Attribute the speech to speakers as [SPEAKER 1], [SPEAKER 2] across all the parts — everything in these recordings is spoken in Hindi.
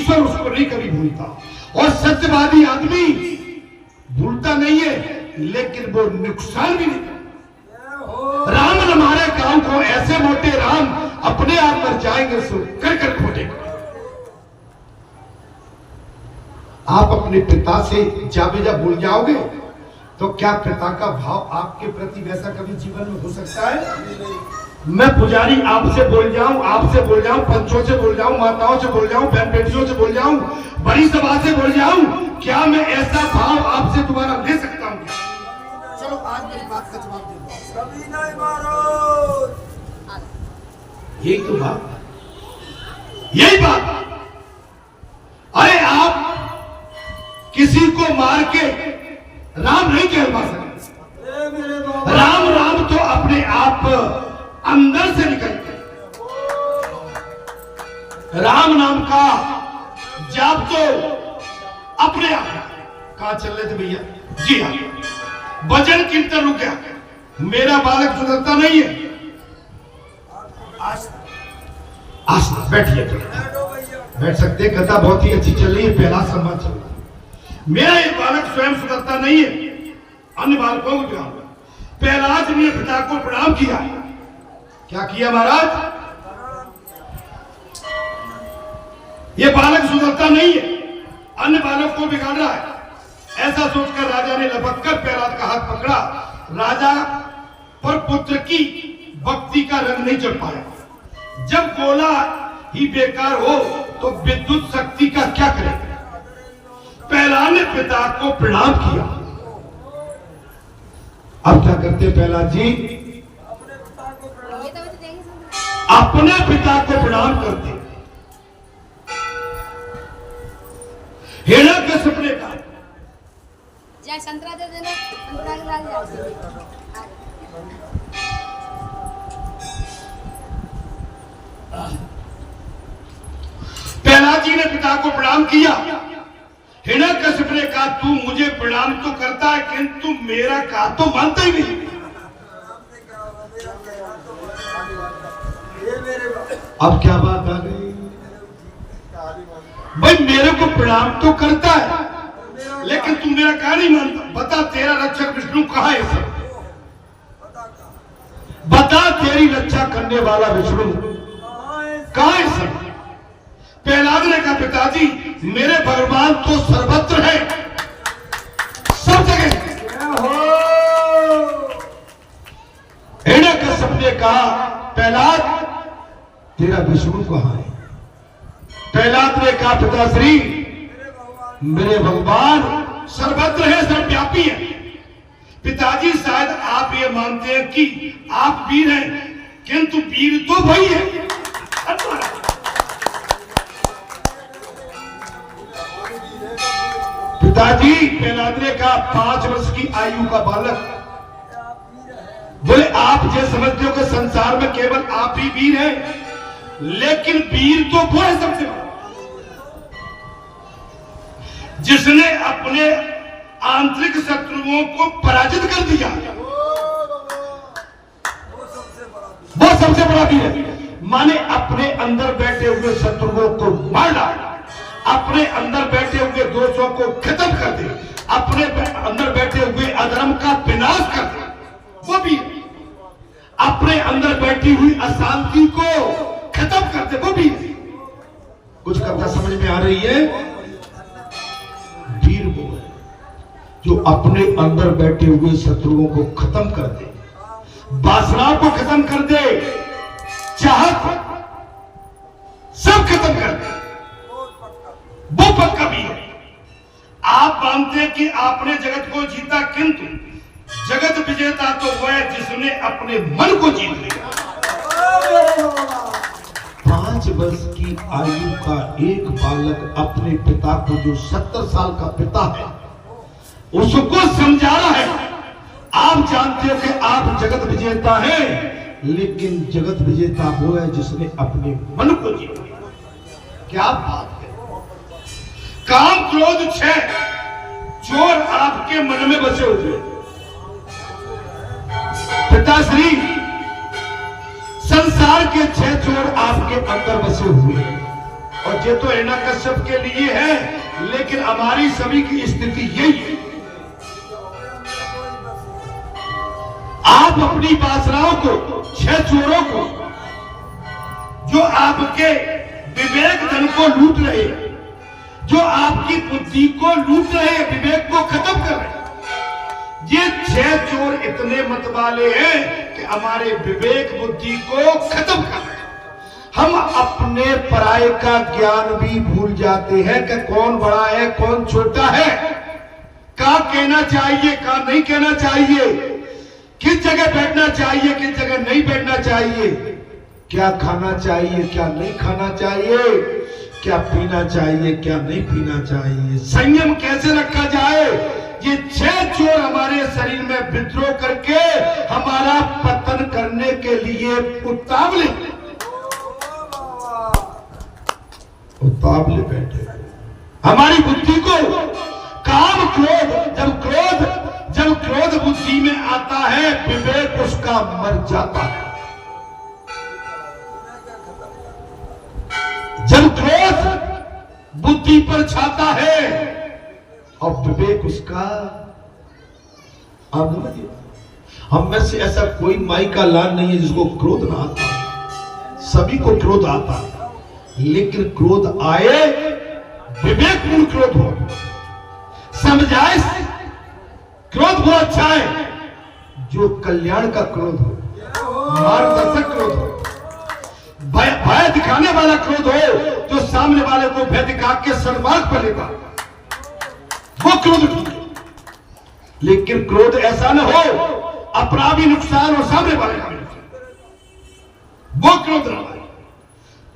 [SPEAKER 1] ईश्वर उसको नहीं कभी भूलता। और सत्यवादी आदमी भूलता नहीं है, लेकिन वो नुकसान भी नहीं करता। राम न मारे काम को, ऐसे मोटे राम अपने आप मर जाएंगे सो कर कर खोटे। आप अपने पिता से जा बेजा भूल जाओगे तो क्या पिता का भाव आपके प्रति वैसा कभी जीवन में हो सकता है? मैं पुजारी आपसे बोल जाऊं, आपसे बोल जाऊं, पंचों से बोल जाऊं, माताओं से बोल जाऊं, बहन बेटियों से बोल जाऊं, बड़ी सभा से बोल जाऊं, क्या मैं ऐसा भाव आपसे दोबारा ले सकता हूं? चलो आज मेरी बात का जवाब दे दो। कभी नहीं मारो। यही तो बात, यही बात। अरे आप किसी को मार के राम नहीं कहलवा सकते। राम राम तो अपने आप अंदर से निकलते। राम नाम का जाप तो अपने आप। कहां चल रहे थे भैया? जी हाँ, भजन कीर्तन रुक गया। मेरा बालक सुधरता नहीं है। आस्था बैठिए, बैठ सकते। कथा बहुत ही अच्छी चल रही है, पहला संवाद चल रहा है। मेरा ये बालक स्वयं सुधरता नहीं है, अन्य बालकों को बिगाड़। प्रहलाद ने पिता को प्रणाम किया। क्या किया महाराज? ये बालक सुधरता नहीं है, अन्य बालक को बिगाड़ रहा है। ऐसा सोचकर राजा ने लपक कर प्रहलाद का हाथ पकड़ा। राजा पर पुत्र की भक्ति का रंग नहीं चढ़ पाया। जब गोला ही बेकार हो तो विद्युत शक्ति का क्या करेगा? प्रहलाद ने पिता को प्रणाम किया। अब क्या करते प्रहलाद जी? अपने पिता को प्रणाम करते। हिरण्यकश्यप ने कहा,
[SPEAKER 2] संतरा दे देना, संतरा के लाल
[SPEAKER 1] प्रहलाद जी ने पिता को प्रणाम किया। हिरण्यकश्यप ने कहा, तू मुझे प्रणाम तो करता है किंतु मेरा कहा तो मानता ही नहीं। अब क्या बात आ गई? भाई मेरे को प्रणाम तो करता है लेकिन तू मेरा कहा नहीं मानता। बता तेरा रक्षक विष्णु कहाँ है? सब बता, तेरी रक्षा करने वाला विष्णु कहाँ है? सब प्रहलाद ने कहा, पिताजी मेरे भगवान तो सर्वत्र है, सब जगह। हिरण्यकश्यप ने कहा, प्रहलाद तेरा विष्णु कहाँ है? प्रहलाद ने कहा, पिताश्री मेरे भगवान सर्वत्र है, सर्वव्यापी है। पिताजी शायद आप ये मानते हैं कि आप वीर हैं किंतु वीर तो वही है। पिताजी, प्रहलाद ने कहा, 5 वर्ष की आयु का बालक। बोले आप जो समझते हो कि संसार में केवल आप ही वीर हैं, लेकिन वीर तो वो है सबसे बड़ा जिसने अपने आंतरिक शत्रुओं को पराजित कर दिया। वो सबसे बड़ा वीर है। माने अपने अंदर बैठे हुए शत्रुओं को मार डाला, अपने अंदर बैठे हुए दोषों को खत्म कर दे, अपने अंदर बैठे हुए अधर्म का विनाश कर दे, वो भी अपने अंदर बैठी हुई अशांति को खत्म कर दे, वो भी। कुछ कथा समझ में आ रही है? वीर वो है जो अपने अंदर बैठे हुए शत्रुओं को खत्म कर दे, वासनाओं को खत्म कर दे, चाहत सब खत्म कर दे, वो पक्का भी है। आप मानते हैं कि आपने जगत को जीता, किंतु जगत विजेता तो वह है जिसने अपने मन को जीत लिया। 5 वर्ष की आयु का एक बालक अपने पिता को, जो 70 साल का पिता है, उसको समझा रहा है। आप जानते हो कि आप जगत विजेता हैं, लेकिन जगत विजेता वो है जिसने अपने मन को जीत लिया। क्या बात है! काम क्रोध 6 चोर आपके मन में बसे हुए। पिताश्री, संसार के 6 चोर आपके अंदर बसे हुए हैं। और ये तो हिरण्यकश्यप के लिए है, लेकिन हमारी सभी की स्थिति यही है। आप अपनी वासनाओं को, 6 चोरों को, जो आपके विवेक धन को लूट रहे, जो आपकी बुद्धि को लूट रहे, विवेक को खत्म कर रहे, ये 6 चोर इतने मत वाले हैं कि हमारे विवेक बुद्धि को खत्म कर रहे हैं। हम अपने पराये का ज्ञान भी भूल जाते हैं कि कौन बड़ा है, कौन छोटा है, क्या कहना चाहिए, क्या नहीं कहना चाहिए, किस जगह बैठना चाहिए, किस जगह नहीं बैठना चाहिए, क्या खाना चाहिए, क्या नहीं खाना चाहिए, क्या पीना चाहिए, क्या नहीं पीना चाहिए, संयम कैसे रखा जाए। ये 6 चोर हमारे शरीर में विद्रोह करके हमारा पतन करने के लिए उतावले बैठे। हमारी बुद्धि को काम, जब क्रोध बुद्धि में आता है, विवेक उसका मर जाता है। जब क्रोध बुद्धि पर छाता है और विवेक उसका, आप हम में से ऐसा कोई माई का लाल नहीं है जिसको क्रोध ना आता। सभी को क्रोध आता है, लेकिन क्रोध आए विवेकपूर्ण क्रोध हो, समझाए क्रोध बहुत अच्छा है, जो कल्याण का क्रोध हो, मार्गदर्शक क्रोध हो, भय दिखाने वाला क्रोध हो, जो सामने वाले को भय दिखा के सन्मार्ग पर लेगा, वो क्रोध ठीक है। लेकिन क्रोध ऐसा न हो अपना भी नुकसान और सामने वाले का भी नुकसान, वो क्रोध न हो।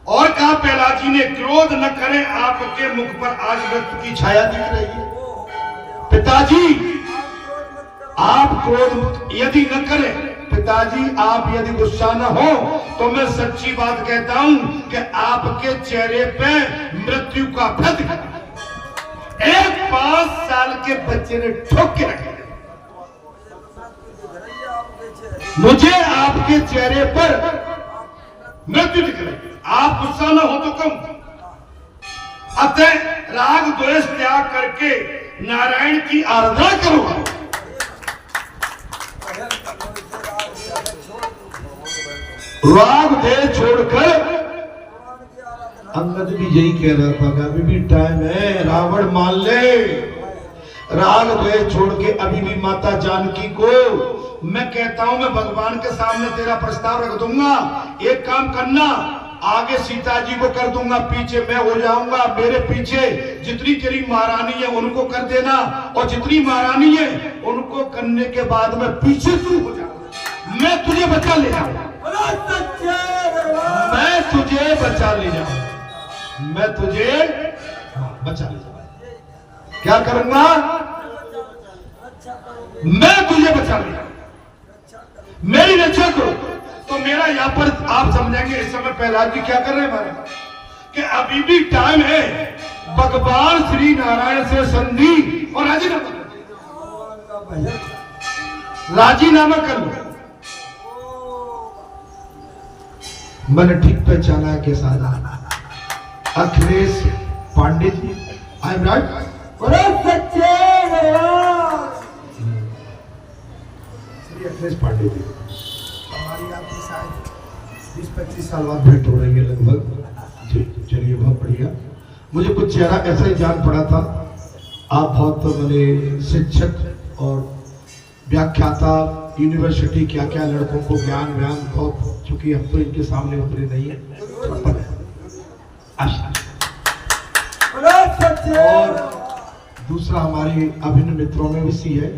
[SPEAKER 1] और कहा प्रहलाद जी ने, क्रोध न करें, आपके मुख पर आज व्यक्त की छाया दिख रही है। पिताजी आप क्रोध यदि न करें, पिताजी आप यदि गुस्सा न हो, तो मैं सच्ची बात कहता हूं कि आपके चेहरे पे मृत्यु का भय दिखा। एक 5 साल के बच्चे ने ठोक के रखे, मुझे आपके चेहरे पर मृत्यु दिख रही। आप गुस्सा न हो तो कम, अतः राग द्वेष त्याग करके नारायण की आराधना करो। राग द्वेष छोड़कर, अंगद भी यही कह रहा था कि अभी भी टाइम है, रावण मान ले। राग द्वेष छोड़ के अभी भी माता जानकी को, मैं कहता हूं, मैं भगवान के सामने तेरा प्रस्ताव रख दूंगा, एक काम करना, आगे सीता जी को कर दूंगा, पीछे मैं हो जाऊंगा, मेरे पीछे जितनी तेरी महारानी है उनको कर देना, और जितनी महारानी है उनको करने के बाद में पीछे तू हो जाऊंगा, मैं तुझे बचा ले जाऊंगा, मैं तुझे बचा ले जाऊंगा, मैं तुझे बचा ले जाऊंगा। क्या करूंगा? मैं तुझे बचा ले जाऊंगा, मेरी रक्षा करो। तो मेरा यहाँ पर आप समझेंगे इस समय प्रहलाद जी क्या कर रहे हैं हमारे, कि अभी भी टाइम है, भगवान श्री नारायण से संधि और राजीनामा कर लो। मैंने ठीक पहचाना है के साथ Akhilesh Pandey ji, I am right? Shri Akhilesh Pandey ji, हमारी आपकी शायद 20-25 साल बाद भेंट हो रही है लगभग। जी चलिए, बहुत बढ़िया। मुझे कुछ चेहरा ऐसा ही जान पड़ा था, आप बहुत मैंने शिक्षक और व्याख्याता, यूनिवर्सिटी क्या क्या लड़कों को ज्ञान बहुत, चूंकि हम तो इनके सामने उतरे नहीं है। और दूसरा हमारे अभिन्न मित्रों में भी सी है,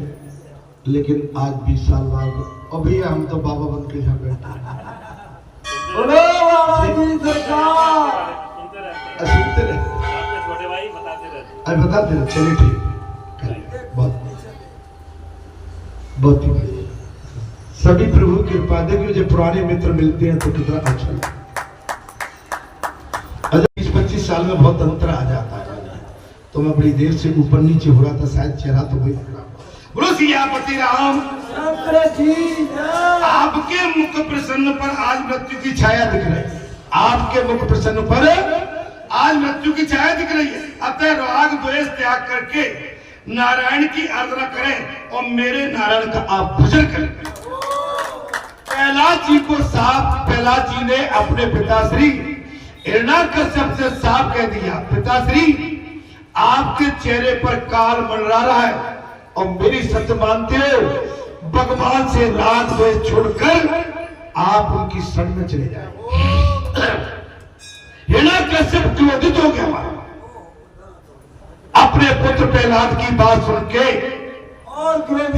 [SPEAKER 1] लेकिन आज 20 साल बाद, और भैया हम तो बाबा बन के यहाँ बैठे हैं। सुनते रहे, बताते रहे, चलिए ठीक, बहुत ही सभी प्रभु की कृपा। देखिए जो पुराने मित्र मिलते हैं तो कितना अच्छा लगता है। 20-25 साल में बहुत अंतर आ जाता है, तो मैं बड़ी देर से ऊपर नीचे हो रहा था, शायद चेहरा तो वही बोलो सियापति राम जी। आपके मुख प्रसन्न पर आज मृत्यु की छाया दिख रही है, आपके मुख प्रसन्न पर आज मृत्यु की छाया दिख रही है। अतः राग द्वेष त्याग करके नारायण की आराधना करें और मेरे नारायण का आप भजन करें। प्रहलाद जी को साफ, प्रहलाद जी ने अपने पिताश्री हिरण्याकश्यप से साफ कह दिया, पिताश्री आपके चेहरे पर काल मंडरा रहा है और मेरी सत्य मानते हो, भगवान से राग द्वेष छोड़कर आप उनकी शरण में चले जाए। हिरण्याकश्यप क्रोधित हो गया, अपने पुत्र प्रहलाद की बात सुन के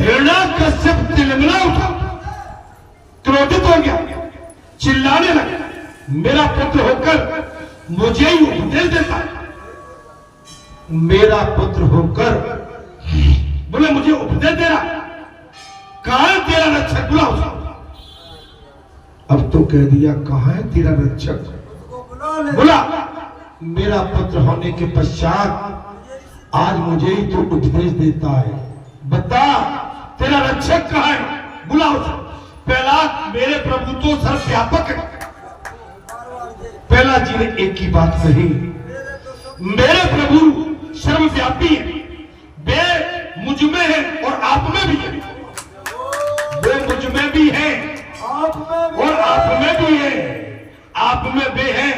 [SPEAKER 1] हिरण्याकश्यप तिलमिला उठा, क्रोधित हो गया, चिल्लाने लगा, मेरा पुत्र होकर मुझे ही उपदेश देता है, मेरा पुत्र होकर बोले मुझे उपदेश दे रहा, कहां है तेरा रक्षक, बुला उसे। अब तो कह दिया कहां है तेरा रक्षक, बोला मेरा पुत्र होने के पश्चात आज मुझे ही तो उपदेश देता है, बता तेरा रक्षक कहां है, बुला उसे। प्रहलाद मेरे प्रभु तो सर्वव्यापक है। प्रहलाद जी ने एक ही बात कही, मेरे प्रभु सर्वव्यापी है, वे मुझ में है और आप में भी है, वे मुझ में भी है और आप में भी है, आप में वे हैं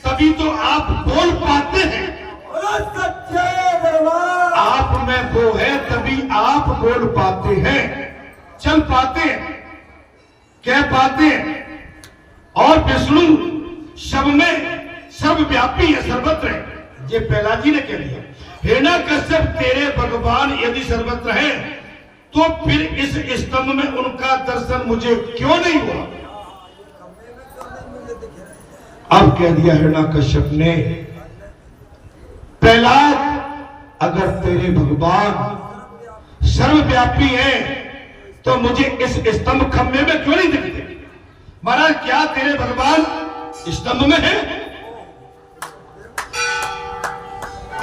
[SPEAKER 1] तभी तो आप बोल पाते हैं, आप में वो है तभी आप बोल पाते हैं, चल पाते हैं, कह पाते हैं। और विष्णु सब में सर्वव्यापी है, सर्वत्र है, ये प्रहलाद जी ने कह दिया। हिरण्याकश्यप तेरे भगवान यदि सर्वत्र हैं तो फिर इस स्तंभ में उनका दर्शन मुझे क्यों नहीं हुआ। अब कह दिया हिरण्याकश्यप ने, प्रहलाद अगर तेरे भगवान सर्वव्यापी हैं तो मुझे इस स्तंभ खंभे में क्यों नहीं दिखते। महाराज क्या तेरे भगवान स्तंभ में है।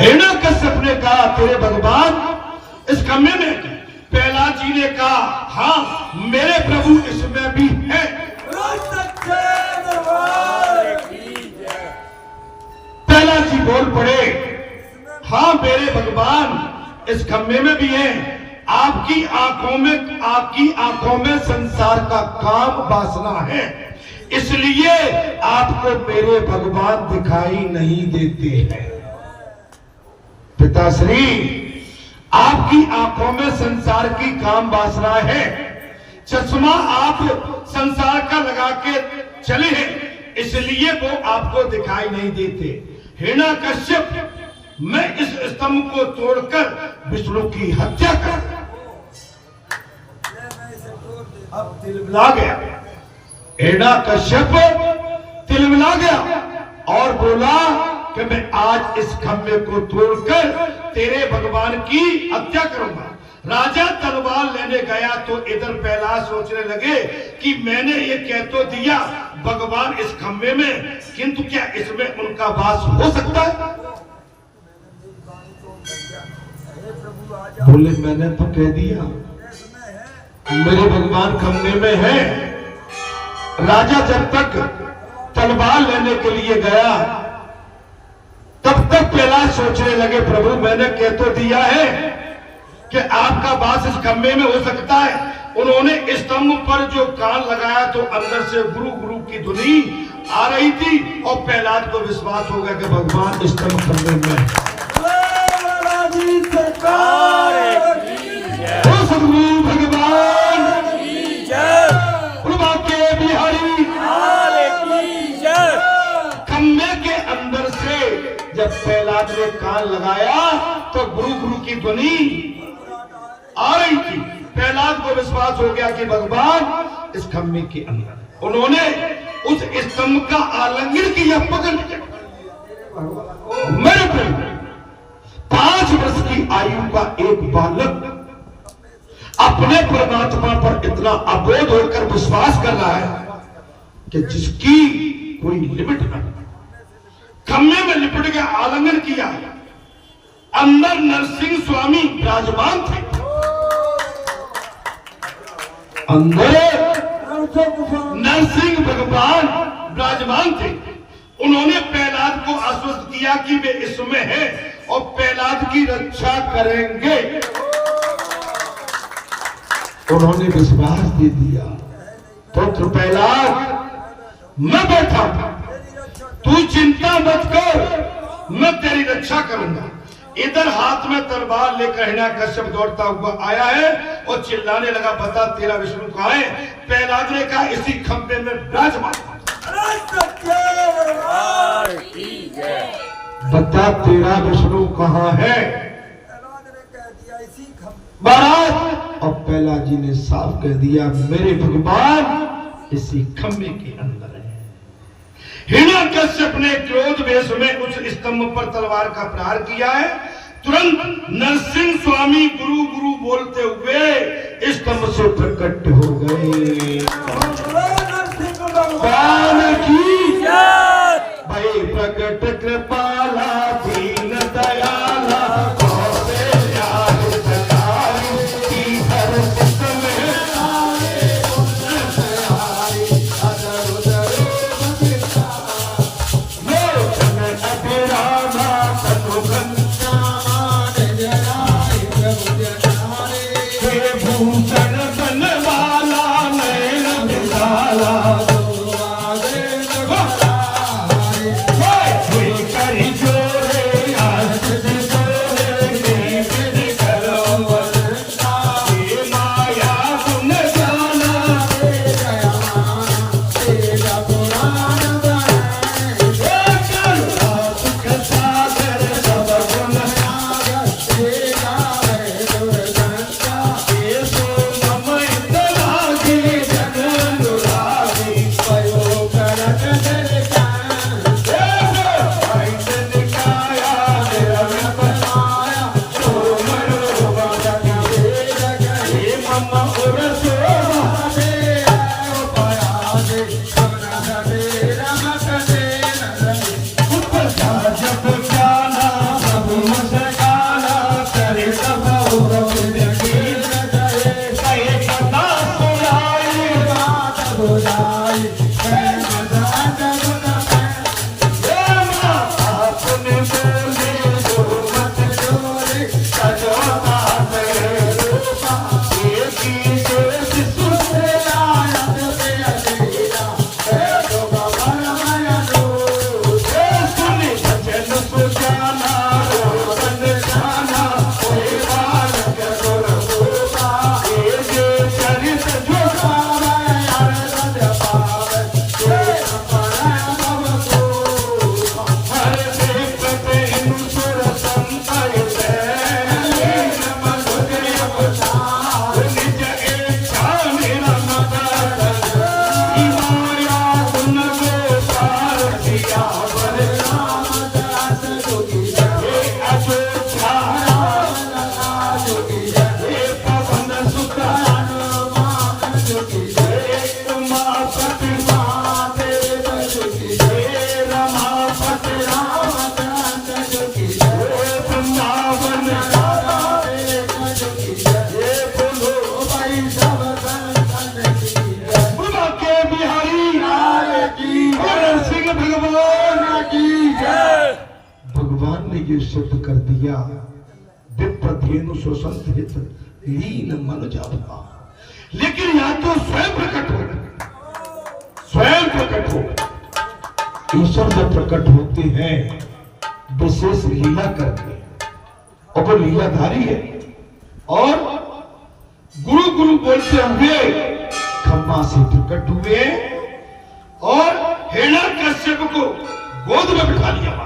[SPEAKER 1] हिरण्याकश्यप ने कहा तेरे भगवान इस खंभे में। प्रहलाद जी ने कहा हाँ मेरे प्रभु इसमें भी है। प्रहलाद जी बोल पड़े हाँ मेरे भगवान इस खंभे में भी है। आपकी आंखों में संसार का काम वासना है, इसलिए आपको मेरे भगवान दिखाई नहीं देते हैं। पिताश्री आपकी आंखों में संसार की काम वासना है, चश्मा आप संसार का लगा के चले हैं, इसलिए वो आपको दिखाई नहीं देते। हिरण्याकश्यप मैं इस स्तंभ को तोड़कर विष्णु की हत्या कर। अब तिलमिला गया हिरण्याकश्यप, तिलमिला गया और बोला कि मैं आज इस खंभे को तोड़कर तेरे भगवान की हत्या करूंगा। राजा तलवार लेने गया तो इधर प्रहलाद सोचने लगे कि मैंने ये कह तो दिया भगवान इस खंभे में, किंतु क्या इसमें उनका वास हो सकता है। बोले मैंने तो कह दिया मेरे भगवान खंभे में है। राजा जब तक तलवार लेने के लिए गया तब तक प्रहलाद सोचने लगे प्रभु मैंने कह तो दिया है कि आपका वास इस खंभे में हो सकता है। उन्होंने स्तंभ पर जो कान लगाया तो अंदर से गुरु गुरु की ध्वनि आ रही थी और प्रहलाद को विश्वास हो गया कि भगवान स्तंभ खंभे में। सदगुरु भगवान के बिहारी खंभे के अंदर से जब प्रहलाद ने कान लगाया तो गुरु गुरु की ध्वनि आ रही थी। प्रहलाद को विश्वास हो गया कि भगवान इस खंभे के अंदर। उन्होंने उस स्तंभ का आलिंगन किया, पकड़ मेरे प्रभु 5 वर्ष की आयु का एक बालक अपने परमात्मा पर इतना अबोध होकर विश्वास कर रहा है कि जिसकी कोई लिमिट नहीं। खम्भे में लिपट गया, आलिंगन किया, अंदर नरसिंह स्वामी विराजमान थे। अंदर नरसिंह भगवान विराजमान थे। उन्होंने प्रहलाद को आश्वस्त किया कि वे इसमें हैं और प्रहलाद की रक्षा करेंगे। उन्होंने विश्वास दे दिया, पुत्र प्रहलाद मैं बैठा था, तू चिंता मत कर, मैं तेरी रक्षा करूंगा। इधर हाथ में तलवार लेकर हिरण्यकश्यप दौड़ता हुआ आया है और चिल्लाने लगा, बता तेरा विष्णु कहाँ है? प्रहलाद ने कहा इसी खंबे में विराजमान। बता तेरा विष्णु कहाँ है? महाराज और प्रहलाद जी ने साफ कह दिया, मेरे भगवान इसी खंबे के अंदर है। हिरण्यकश्यप ने क्रोध वेश में उस स्तंभ पर तलवार का प्रहार किया है। तुरंत नरसिंह स्वामी गुरु गुरु बोलते हुए स्तंभ से प्रकट हो गए। भाई प्रकट कृपाला दीन दयाला ये सिद्ध कर दिया, विप्रधेनु सुसंत हित लीन मन जाता। लेकिन या तो स्वयं प्रकट हो, स्वयं प्रकट हो। ईश्वर जब प्रकट होते हैं विशेष लीला करके, और वो लीलाधारी है, और गुरु गुरु बोलते हुए खम्मा से प्रकट हुए और हिरण्यकश्यप को गोद में बिठा लिया।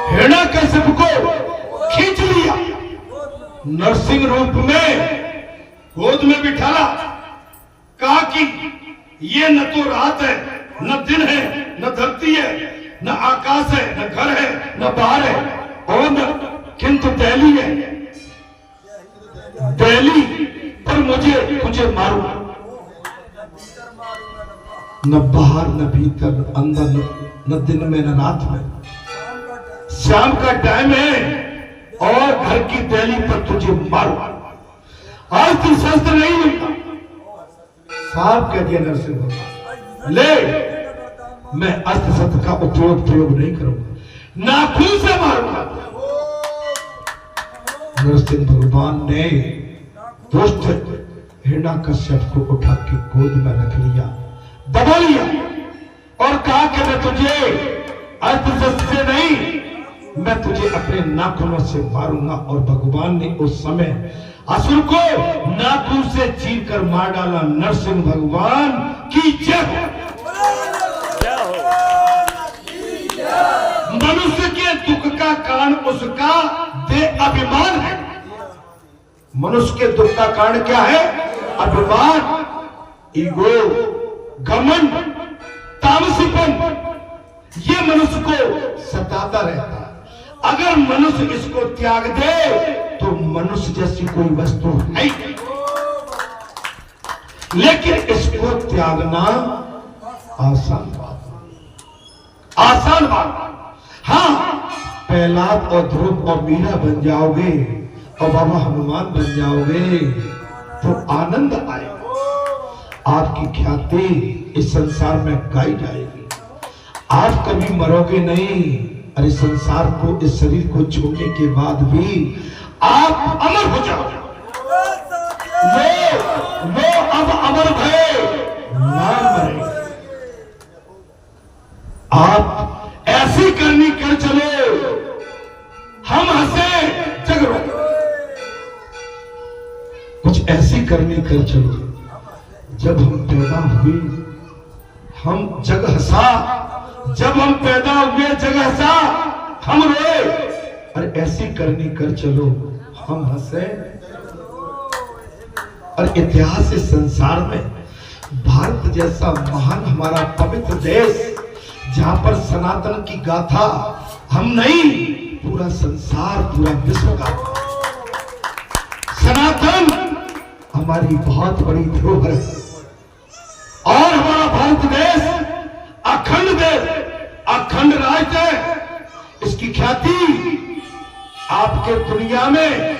[SPEAKER 1] हिरण्यकश्यप को खींच लिया, नरसिंह रूप में गोद में बिठाला। कहा कि ये न तो रात है, न दिन है, न धरती है, न आकाश है, न घर है, न बाहर है, और न किंतु दहली है। दहली पर मुझे तुझे मारू, न बाहर न भीतर, अंदर न दिन में न रात में। शाम का टाइम है और घर की दहली पर तुझे मारू। आज तू शस्त्र नहीं मिलता, साफ कह दिया नरसिंह। ले मैं अस्त्र शस्त्र का प्रयोग नहीं करूंगा, नाखून से मारूंगा। नरसिंह भगवान ने दुष्ट हिरण्याकश्यप को उठा के गोद में रख लिया, दबा लिया और कहा कि मैं तुझे अस्त्र शस्त्र से नहीं, मैं तुझे अपने नाखूनों से मारूंगा। और भगवान ने उस समय असुर को नाखून से चीर कर मार डाला। नरसिंह भगवान की जय हो। मनुष्य के दुख का कारण उसका देह अभिमान है। मनुष्य के दुख का कारण क्या है? अभिमान, ईगो, घमंड, तामसीपन। ये मनुष्य को सताता रहता है। अगर मनुष्य इसको त्याग दे तो मनुष्य जैसी कोई वस्तु नहीं, लेकिन इसको त्यागना आसान बात। हाँ, प्रहलाद और ध्रुव और मीरा बन जाओगे और बाबा हनुमान बन जाओगे तो आनंद आएगा। आपकी ख्याति इस संसार में गाई जाएगी। आप कभी मरोगे नहीं। अरे संसार को, इस शरीर को छोड़ने के बाद भी आप अमर हो जाओगे। वो अब अमर भय ना मरे। आप ऐसी करनी कर चलो, हम हंसे जग रोए। कुछ ऐसी करनी कर चलो, जब हम पैदा हुए हम जग हंसा, जब हम पैदा हुए जग हंसा, हम रोए। और ऐसी करनी कर चलो, हम हंसे। और इतिहास इस संसार में भारत जैसा महान हमारा पवित्र देश, जहां पर सनातन की गाथा हम नहीं, पूरा संसार, पूरा विश्व का सनातन हमारी बहुत बड़ी धरोहर है। और हमारा भारत देश अखंड देश, अखंड राज्य है। इसकी ख्याति आपके दुनिया में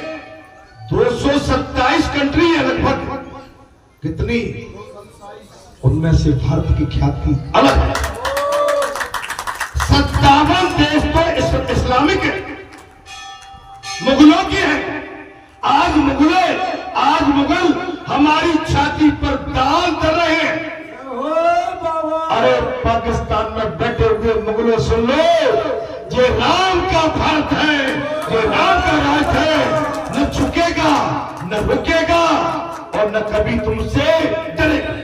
[SPEAKER 1] 227 कंट्री है लगभग। कितनी? उनमें से भारत की ख्याति अलग है। 57 देश तो इस्लामिक है, मुगलों के हैं। आज मुगल हमारी छाती पर दाल कर रहे हैं। अरे पाकिस्तान में बैठे हुए मुगलों, सुन लो, ये राम का भारत है, ये राम का राज है। न झुकेगा, न रुकेगा और न कभी तुमसे डरेगा।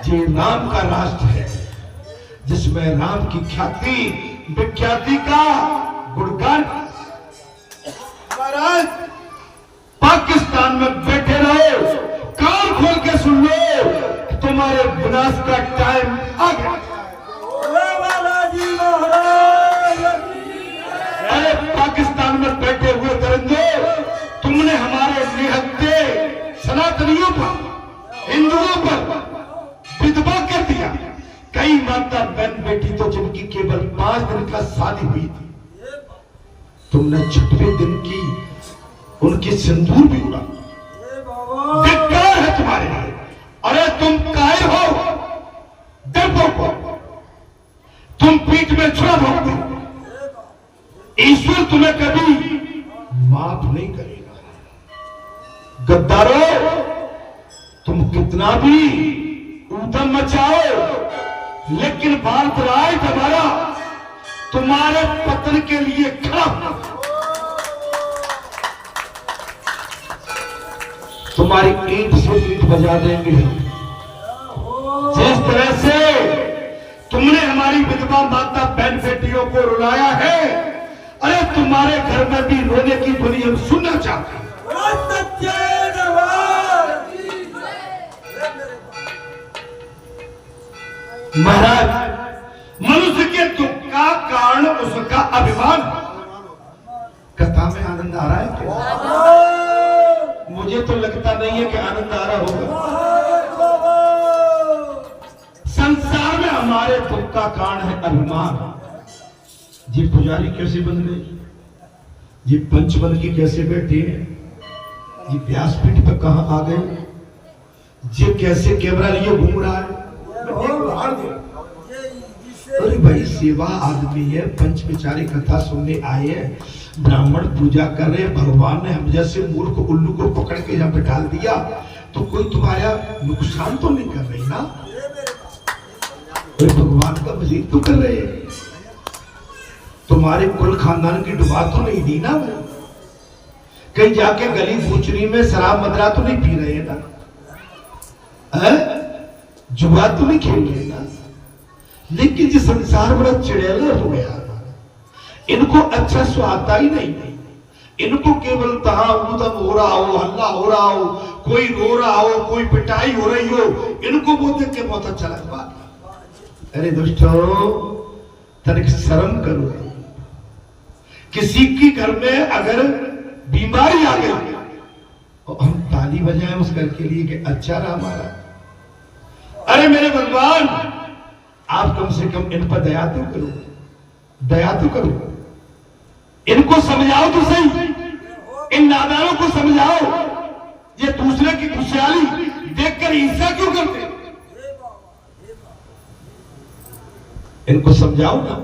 [SPEAKER 1] ये राम का राष्ट्र है, जिसमें राम की ख्याति विख्याति का गुणगान। महाराज पाकिस्तान में बैठे रहो, कान खोल के सुन लो, तुम्हारे विनाश का टाइम आ गया। अरे पाकिस्तान में बैठे हुए दरिंदे, तुमने हमारे निहत्थे सनातनियों पर, हिंदुओं पर विधवा कर दिया। कई माता बहन बेटी तो जिनकी केवल 5 दिन का शादी हुई थी, तुमने 6वें दिन की उनकी सिंदूर भी उड़ा। धिक्कार है तुम्हारे लिए। अरे तुम कायर हो, डरपोक हो, तुम पीठ में छुरा भोगते हो। ईश्वर तुम्हें कभी माफ नहीं करेगा। गद्दारो, तुम कितना भी ऊधम मचाओ, लेकिन भारत राज हमारा तुम्हारे पतन के लिए खड़ा, तुम्हारी ईंट से ईंट बजा देंगे। जिस तरह से तुमने हमारी विधवा माता बहन बेटियों को रुलाया है, अरे तुम्हारे घर में भी रोने की ध्वनि हम सुनना चाहते हैं। महाराज, मनुष्य के दुख का कारण उसका अभिमान। कथा में आनंद आ रहा है क्या? मुझे तो लगता नहीं है कि आनंद आ रहा होगा। संसार में हमारे दुख का कारण है अभिमान। ये पुजारी कैसे बन गए, ये पंच बन के कैसे बैठे हैं, ये व्यासपीठ पर कहां आ गए, ये कैसे कैमरा लिए घूम रहा है? अरे भाई सेवा आदमी है, पंच विचारी कथा सुनने आए हैं, ब्राह्मण पूजा कर रहे हैं, भगवान ने हम जैसे मूर्ख उल्लू को पकड़ के यहाँ पे डाल दिया, तो कोई तुम्हारा नुकसान तो नहीं कर रही ना? कोई भगवान का मजीद तो कर रहे हैं, तुम्हारे कुल खानदान की डुबा तो नहीं दी ना भाई? कहीं जाके गली बूचरी में शराब मदरा तो नहीं पी रहे ना? जुआ तो नहीं खेल रहे ना? लेकिन ये संसार बड़ा चिड़ैला हो गया, इनको अच्छा स्वादता ही नहीं, इनको केवल तहा उदम हो रहा हो, हल्ला हो रहा हो, कोई रो रहा हो, कोई पिटाई हो रही हो, इनको वो देख के बहुत अच्छा लगता। अरे दोस्तों, तनिक शर्म करो। किसी की घर में अगर बीमारी आ गई तो हम ताली बजाएं उस घर के लिए कि अच्छा रहा हमारा। अरे मेरे भगवान, आप कम से कम इन पर दया तो करो, दया तो करो, इनको समझाओ तो सही, इन नादानों को समझाओ। ये दूसरे की खुशहाली देखकर हिंसा क्यों करते? इनको समझाओ ना।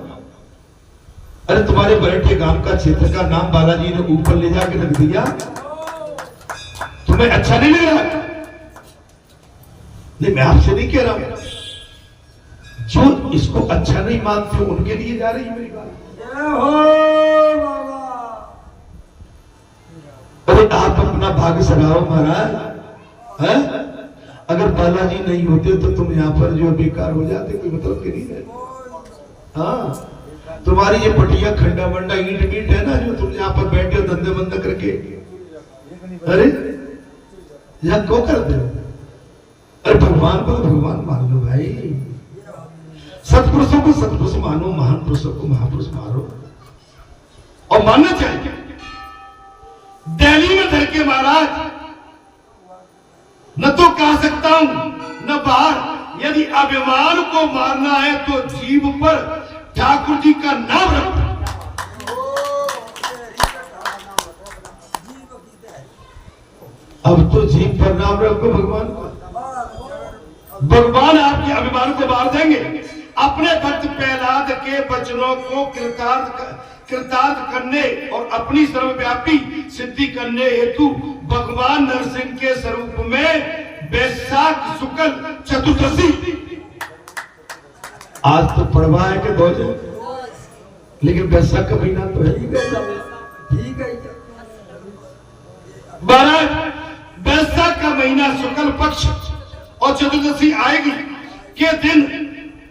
[SPEAKER 1] अरे तुम्हारे बरटे गांव का क्षेत्र का नाम बालाजी ने ऊपर ले जाके रख दिया, तुम्हें अच्छा नहीं लग रहा? नहीं, मैं आपसे नहीं कह रहा हूं, जो इसको अच्छा नहीं मानते उनके लिए जा रही है मेरी बात। अरे आप अपना भाग्य सगाओ महाराज, है? अगर बालाजी नहीं होते तो तुम यहाँ पर जो बेकार हो जाते, कोई मतलब कि नहीं है। हाँ, तुम्हारी ये पटिया खंडा मंडा ईंट मीट है ना, जो तुम यहाँ पर बैठे हो धंधे बंद करके, अरे यहाँ क्यों करते हो? अरे भगवान को तो भगवान मान लो भाई, सत्पुरुषों को सत्पुरुष मानो, महान पुरुषों को महापुरुष मानो, और मानना चाहिए। दिल्ली में धर के महाराज न तो कह सकता हूं न बाहर, यदि अभिमान को मारना है तो जीभ पर ठाकुर जी का नाम रखो। अब तो जीभ पर नाम रखो भगवान को, भगवान आपके अभिमान को मार देंगे। अपने भक्त प्रहलाद के वचनों को कृतार्थ करने और अपनी सर्वव्यापी सिद्धि करने हेतु भगवान नरसिंह के स्वरूप में वैशाख शुक्ल चतुर्दशी, आज तो पड़वा है कि दो, लेकिन वैशाख का महीना तो है, ठीक है महाराज। वैशाख का महीना शुक्ल पक्ष और चतुर्दशी आएगी के दिन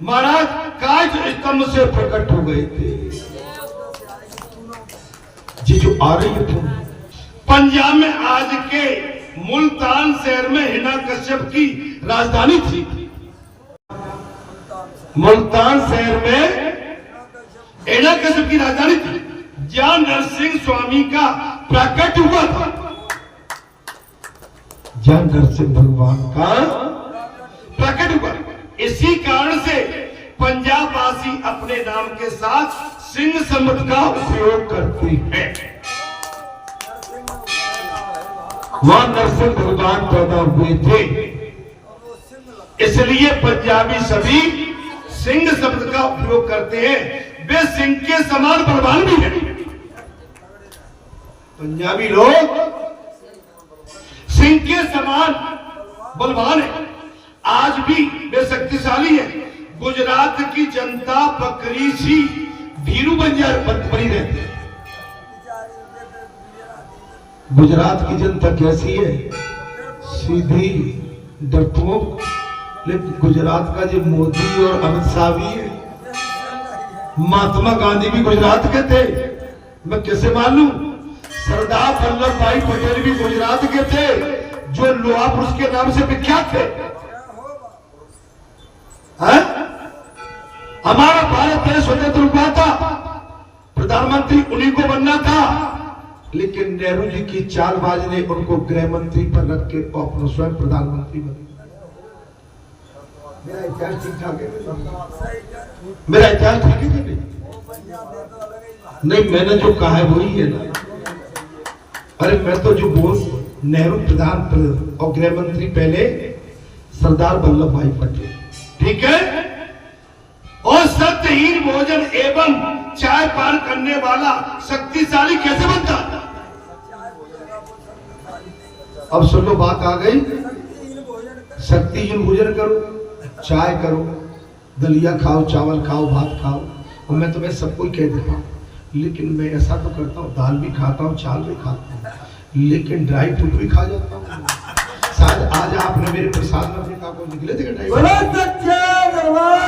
[SPEAKER 1] महाराज काज स्तंभ से प्रकट हो गए थे। जी जो आ रही है पंजाब में, आज के मुल्तान शहर में हिना कश्यप की राजधानी थी। मुल्तान शहर में हिना कश्यप की राजधानी थी, जहां नरसिंह स्वामी का प्रकट हुआ था, जहां नरसिंह भगवान का प्रकट हुआ। इसी कारण से पंजाब वासी अपने नाम के साथ सिंह शब्द का उपयोग करते हैं। वहां नरसिंह भगवान पैदा हुए थे, इसलिए पंजाबी सभी सिंह शब्द का उपयोग करते हैं। वे सिंह के समान बलवान भी हैं। पंजाबी लोग सिंह के समान बलवान है, आज भी वे शक्तिशाली है। गुजरात की जनता बकरी सी भीरू बनी रहती है। गुजरात की जनता कैसी है? सीधी, डरपोक। लेकिन गुजरात का जो मोदी और अमित शाह भी है, महात्मा गांधी भी गुजरात के थे, मैं कैसे मालूम? सरदार वल्लभ भाई पटेल भी गुजरात के थे, जो लोहा पुरुष के नाम से विख्यात थे। है? हमारा भारत देश स्वतंत्र हुआ था, प्रधानमंत्री उन्हीं को बनना था, लेकिन नेहरू जी की चालबाज ने उनको गृह मंत्री पर रख के अपना स्वयं प्रधानमंत्री बने। मेरा इतिहास ठीक ठाक है? मेरा इतिहास ठीक है? नहीं, मैंने जो कहा है वही है ना। अरे मैं तो जो बोल, नेहरू प्रधान और गृह मंत्री पहले, सरदार वल्लभ भाई पटेल। ठीक है। और सत्यहीन भोजन एवं चाय पान करने वाला शक्तिशाली कैसे बनता? अब सुनो, बात आ गई। शक्तिहीन भोजन करो, चाय करो, दलिया खाओ, चावल खाओ, भात खाओ, और मैं तुम्हें सब कुछ कह देता हूँ, लेकिन मैं ऐसा तो करता हूँ, दाल भी खाता हूँ, चावल भी खाता हूँ, लेकिन ड्राई फ्रूट भी खा जाता हूँ। शायद आज आपने मेरे प्रसाद में देखा, निकले थे ड्राई फ्रूट।